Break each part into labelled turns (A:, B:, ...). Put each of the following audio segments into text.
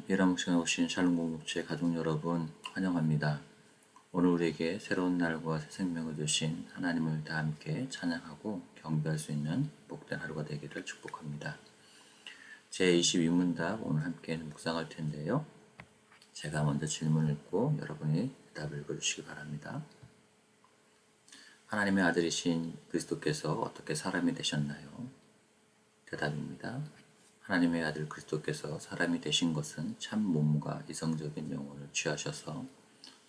A: 예람 시간에 오신 샬롬 공동체 가족 여러분 환영합니다. 오늘 우리에게 새로운 날과 새 생명을 주신 하나님을 다 함께 찬양하고 경배할 수 있는 복된 하루가 되기를 축복합니다. 제22문답 오늘 함께 묵상할 텐데요. 제가 먼저 질문을 읽고 여러분이 답을 읽어주시기 바랍니다. 하나님의 아들이신 그리스도께서 어떻게 사람이 되셨나요? 대답입니다. 하나님의 아들 그리스도께서 사람이 되신 것은 참 몸과 이성적인 영혼을 취하셔서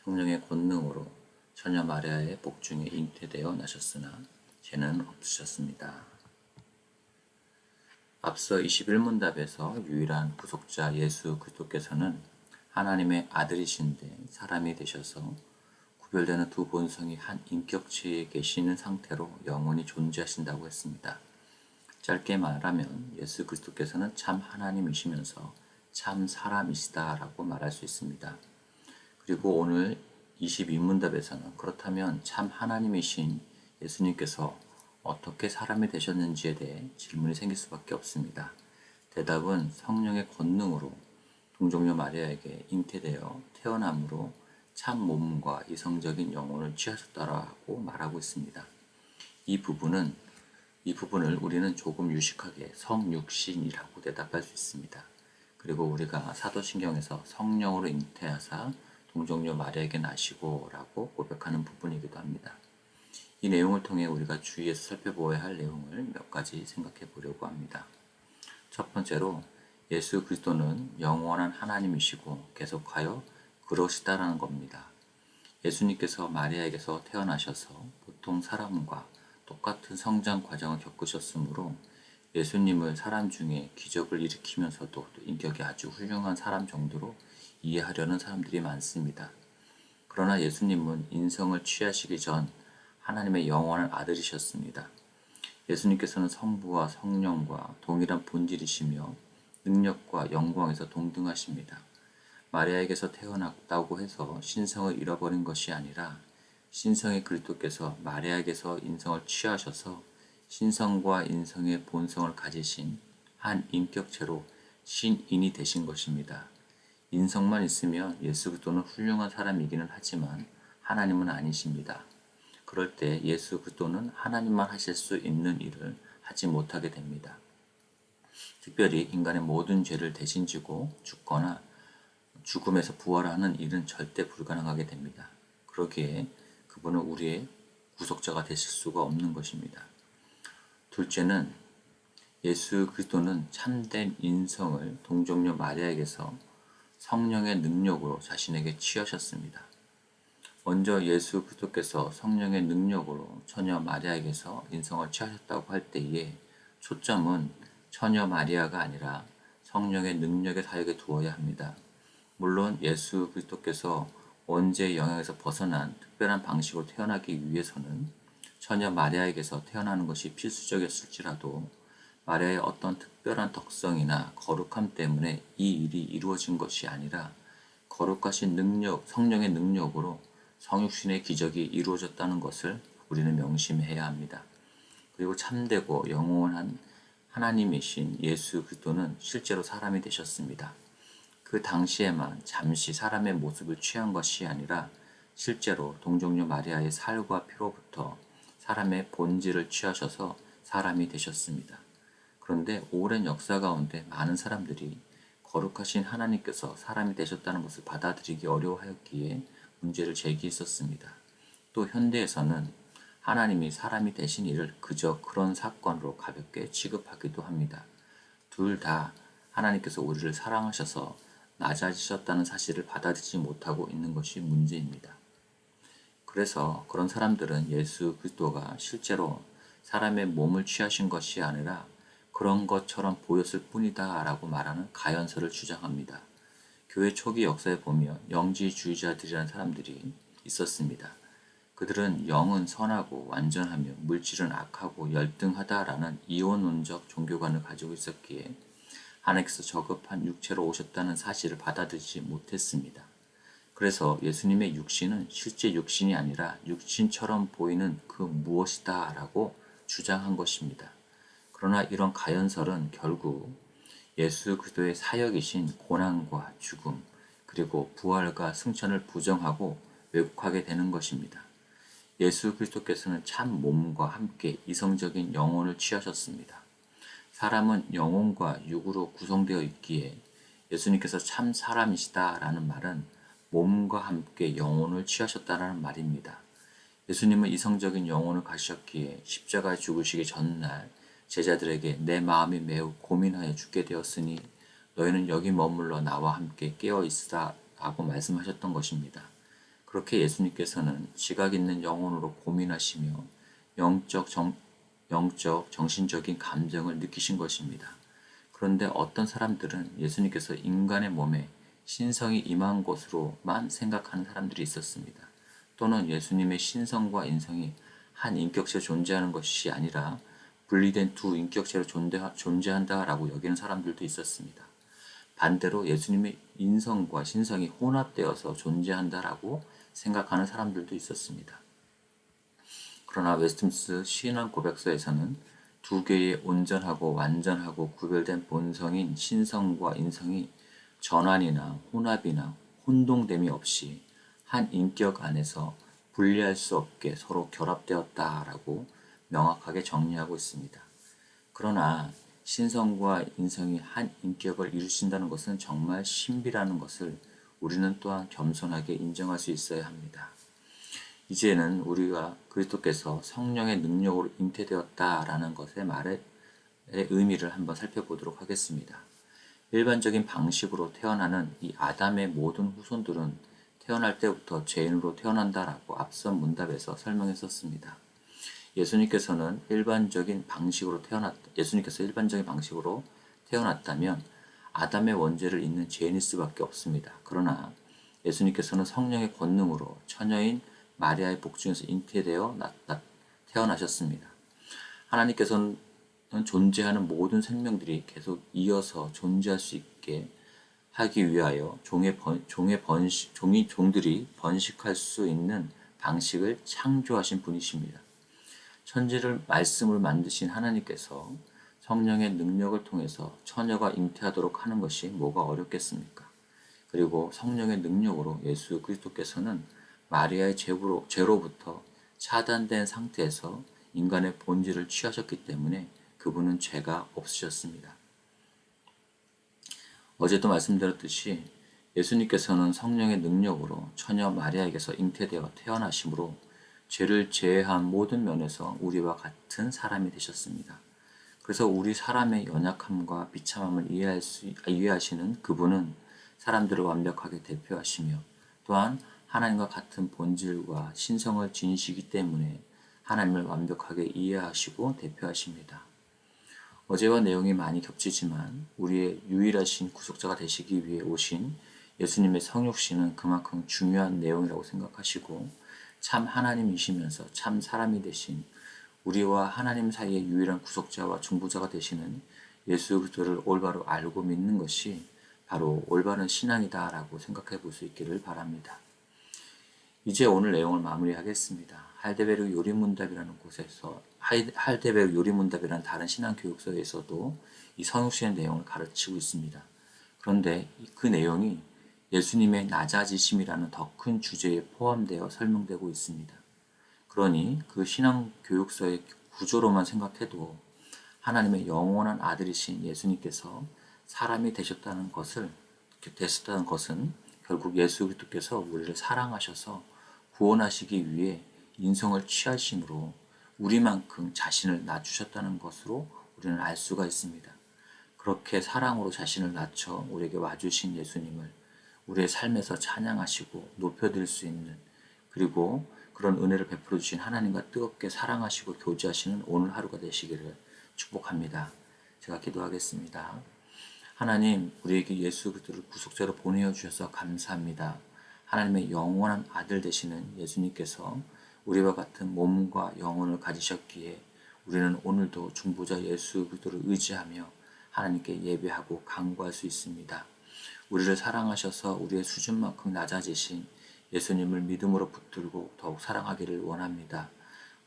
A: 성령의 권능으로 처녀 마리아의 복중에 잉태되어 나셨으나 죄는 없으셨습니다. 앞서 21문답에서 유일한 구속자 예수 그리스도께서는 하나님의 아들이신데 사람이 되셔서 구별되는 두 본성이 한 인격체에 계시는 상태로 영원히 존재하신다고 했습니다. 짧게 말하면 예수 그리스도께서는 참 하나님이시면서 참 사람이시다라고 말할 수 있습니다. 그리고 오늘 22문답에서는 그렇다면 참 하나님이신 예수님께서 어떻게 사람이 되셨는지에 대해 질문이 생길 수밖에 없습니다. 대답은 성령의 권능으로 동정녀 마리아에게 잉태되어 태어남으로 참 몸과 이성적인 영혼을 취하셨다라고 말하고 있습니다. 이 부분을 우리는 조금 유식하게 성육신이라고 대답할 수 있습니다. 그리고 우리가 사도신경에서 성령으로 잉태하사 동정녀 마리아에게 나시고 라고 고백하는 부분이기도 합니다. 이 내용을 통해 우리가 주의해서 살펴보아야 할 내용을 몇 가지 생각해 보려고 합니다. 첫 번째로 예수 그리스도는 영원한 하나님이시고 계속하여 그러시다라는 겁니다. 예수님께서 마리아에게서 태어나셔서 보통 사람과 똑같은 성장 과정을 겪으셨으므로 예수님을 사람 중에 기적을 일으키면서도 인격이 아주 훌륭한 사람 정도로 이해하려는 사람들이 많습니다. 그러나 예수님은 인성을 취하시기 전 하나님의 영원한 아들이셨습니다. 예수님께서는 성부와 성령과 동일한 본질이시며 능력과 영광에서 동등하십니다. 마리아에게서 태어났다고 해서 신성을 잃어버린 것이 아니라 신성의 그리스도께서 마리아에게서 인성을 취하셔서 신성과 인성의 본성을 가지신 한 인격체로 신인이 되신 것입니다. 인성만 있으면 예수 그리스도는 훌륭한 사람이기는 하지만 하나님은 아니십니다. 그럴 때 예수 그리스도는 하나님만 하실 수 있는 일을 하지 못하게 됩니다. 특별히 인간의 모든 죄를 대신 지고 죽거나 죽음에서 부활하는 일은 절대 불가능하게 됩니다. 그러기에 그분은 우리의 구속자가 되실 수가 없는 것입니다. 둘째는 예수 그리스도는 참된 인성을 동정녀 마리아에게서 성령의 능력으로 자신에게 취하셨습니다. 먼저 예수 그리스도께서 성령의 능력으로 처녀 마리아에게서 인성을 취하셨다고 할 때에 초점은 처녀 마리아가 아니라 성령의 능력의 사역에 두어야 합니다. 물론 예수 그리스도께서 원죄의 영향에서 벗어난 특별한 방식으로 태어나기 위해서는 처녀 마리아에게서 태어나는 것이 필수적이었을지라도 마리아의 어떤 특별한 덕성이나 거룩함 때문에 이 일이 이루어진 것이 아니라 거룩하신 능력, 성령의 능력으로 성육신의 기적이 이루어졌다는 것을 우리는 명심해야 합니다. 그리고 참되고 영원한 하나님이신 예수 그리스도는 실제로 사람이 되셨습니다. 그 당시에만 잠시 사람의 모습을 취한 것이 아니라 실제로 동정녀 마리아의 살과 피로부터 사람의 본질을 취하셔서 사람이 되셨습니다. 그런데 오랜 역사 가운데 많은 사람들이 거룩하신 하나님께서 사람이 되셨다는 것을 받아들이기 어려워하였기에 문제를 제기했었습니다. 또 현대에서는 하나님이 사람이 되신 일을 그저 그런 사건으로 가볍게 취급하기도 합니다. 둘 다 하나님께서 우리를 사랑하셔서 낮아지셨다는 사실을 받아들이지 못하고 있는 것이 문제입니다. 그래서 그런 사람들은 예수 그리스도가 실제로 사람의 몸을 취하신 것이 아니라 그런 것처럼 보였을 뿐이다 라고 말하는 가연설을 주장합니다. 교회 초기 역사에 보면 영지주의자들이라는 사람들이 있었습니다. 그들은 영은 선하고 완전하며 물질은 악하고 열등하다라는 이원론적 종교관을 가지고 있었기에 하나님께서 저급한 육체로 오셨다는 사실을 받아들이지 못했습니다. 그래서 예수님의 육신은 실제 육신이 아니라 육신처럼 보이는 그 무엇이다 라고 주장한 것입니다. 그러나 이런 가연설은 결국 예수 그리스도의 사역이신 고난과 죽음, 그리고 부활과 승천을 부정하고 왜곡하게 되는 것입니다. 예수 그리스도께서는 참 몸과 함께 이성적인 영혼을 취하셨습니다. 사람은 영혼과 육으로 구성되어 있기에 예수님께서 참 사람이시다라는 말은 몸과 함께 영혼을 취하셨다라는 말입니다. 예수님은 이성적인 영혼을 가지셨기에 십자가에 죽으시기 전날 제자들에게 내 마음이 매우 고민하여 죽게 되었으니 너희는 여기 머물러 나와 함께 깨어 있으라 라고 말씀하셨던 것입니다. 그렇게 예수님께서는 지각 있는 영혼으로 고민하시며 영적, 정신적인 감정을 느끼신 것입니다. 그런데 어떤 사람들은 예수님께서 인간의 몸에 신성이 임한 것으로만 생각하는 사람들이 있었습니다. 또는 예수님의 신성과 인성이 한 인격체로 존재하는 것이 아니라 분리된 두 인격체로 존재한다라고 여기는 사람들도 있었습니다. 반대로 예수님의 인성과 신성이 혼합되어서 존재한다라고 생각하는 사람들도 있었습니다. 그러나 웨스트민스터 신앙 고백서에서는 두 개의 온전하고 완전하고 구별된 본성인 신성과 인성이 전환이나 혼합이나 혼동됨이 없이 한 인격 안에서 분리할 수 없게 서로 결합되었다라고 명확하게 정리하고 있습니다. 그러나 신성과 인성이 한 인격을 이루신다는 것은 정말 신비라는 것을 우리는 또한 겸손하게 인정할 수 있어야 합니다. 이제는 우리가 그리스도께서 성령의 능력으로 잉태되었다라는 것의 말의 의미를 한번 살펴보도록 하겠습니다. 일반적인 방식으로 태어나는 이 아담의 모든 후손들은 태어날 때부터 죄인으로 태어난다라고 앞선 문답에서 설명했었습니다. 예수님께서 일반적인 방식으로 태어났다면 아담의 원죄를 잇는 죄인일 수밖에 없습니다. 그러나 예수님께서는 성령의 권능으로 처녀인 마리아의 복중에서 잉태되어 태어나셨습니다. 하나님께서는 존재하는 모든 생명들이 계속 이어서 존재할 수 있게 하기 위하여 종들이 번식할 수 있는 방식을 창조하신 분이십니다. 천지를 말씀을 만드신 하나님께서 성령의 능력을 통해서 처녀가 잉태하도록 하는 것이 뭐가 어렵겠습니까? 그리고 성령의 능력으로 예수 그리스도께서는 마리아의 죄로부터 차단된 상태에서 인간의 본질을 취하셨기 때문에 그분은 죄가 없으셨습니다. 어제도 말씀드렸듯이 예수님께서는 성령의 능력으로 처녀 마리아에게서 잉태되어 태어나심으로 죄를 제외한 모든 면에서 우리와 같은 사람이 되셨습니다. 그래서 우리 사람의 연약함과 비참함을 이해하시는 그분은 사람들을 완벽하게 대표하시며 또한 하나님과 같은 본질과 신성을 지니시기 때문에 하나님을 완벽하게 이해하시고 대표하십니다. 어제와 내용이 많이 겹치지만 우리의 유일하신 구속자가 되시기 위해 오신 예수님의 성육신은 그만큼 중요한 내용이라고 생각하시고 참 하나님이시면서 참 사람이 되신 우리와 하나님 사이의 유일한 구속자와 중보자가 되시는 예수 그리스도를 올바로 알고 믿는 것이 바로 올바른 신앙이다라고 생각해 볼 수 있기를 바랍니다. 이제 오늘 내용을 마무리하겠습니다. 할데베르 요리문답이라는 다른 신앙 교육서에서도 이 성육신의 내용을 가르치고 있습니다. 그런데 그 내용이 예수님의 낮아지심이라는 더 큰 주제에 포함되어 설명되고 있습니다. 그러니 그 신앙 교육서의 구조로만 생각해도 하나님의 영원한 아들이신 예수님께서 사람이 되셨다는 것은 결국 예수 그리스도께서 우리를 사랑하셔서 구원하시기 위해 인성을 취하심으로 우리만큼 자신을 낮추셨다는 것으로 우리는 알 수가 있습니다. 그렇게 사랑으로 자신을 낮춰 우리에게 와주신 예수님을 우리의 삶에서 찬양하시고 높여드릴 수 있는, 그리고 그런 은혜를 베풀어 주신 하나님과 뜨겁게 사랑하시고 교제하시는 오늘 하루가 되시기를 축복합니다. 제가 기도하겠습니다. 하나님, 우리에게 예수 그리스도를 구속자로 보내어 주셔서 감사합니다. 하나님의 영원한 아들 되시는 예수님께서 우리와 같은 몸과 영혼을 가지셨기에 우리는 오늘도 중보자 예수 그리스도를 의지하며 하나님께 예배하고 간구할 수 있습니다. 우리를 사랑하셔서 우리의 수준만큼 낮아지신 예수님을 믿음으로 붙들고 더욱 사랑하기를 원합니다.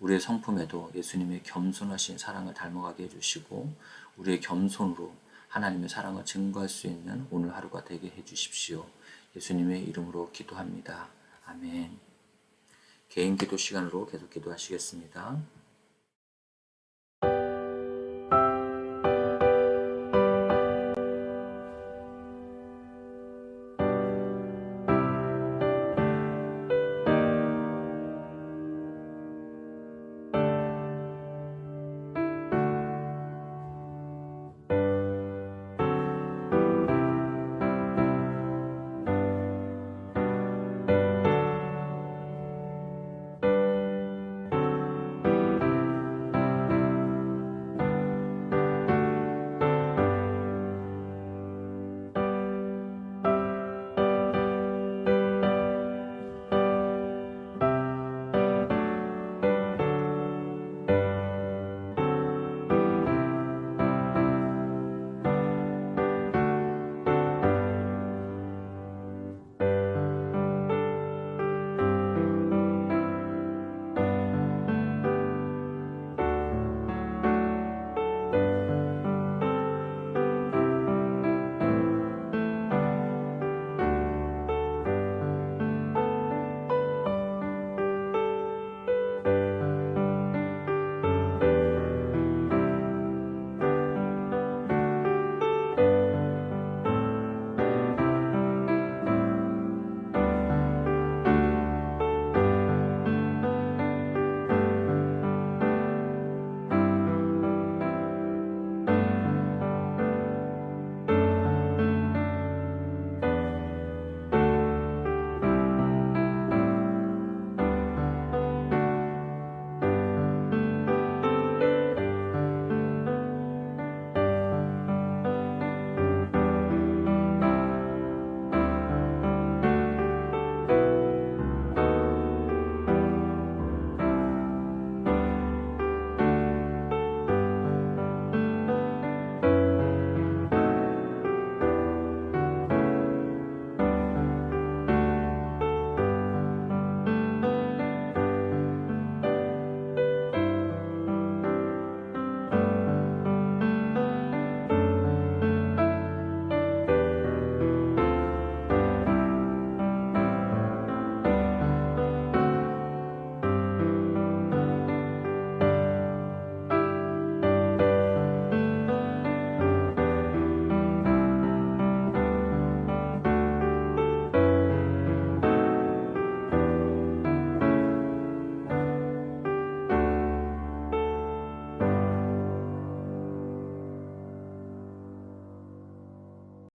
A: 우리의 성품에도 예수님의 겸손하신 사랑을 닮아가게 해주시고 우리의 겸손으로 하나님의 사랑을 증거할 수 있는 오늘 하루가 되게 해주십시오. 예수님의 이름으로 기도합니다. 아멘. 개인 기도 시간으로 계속 기도하시겠습니다.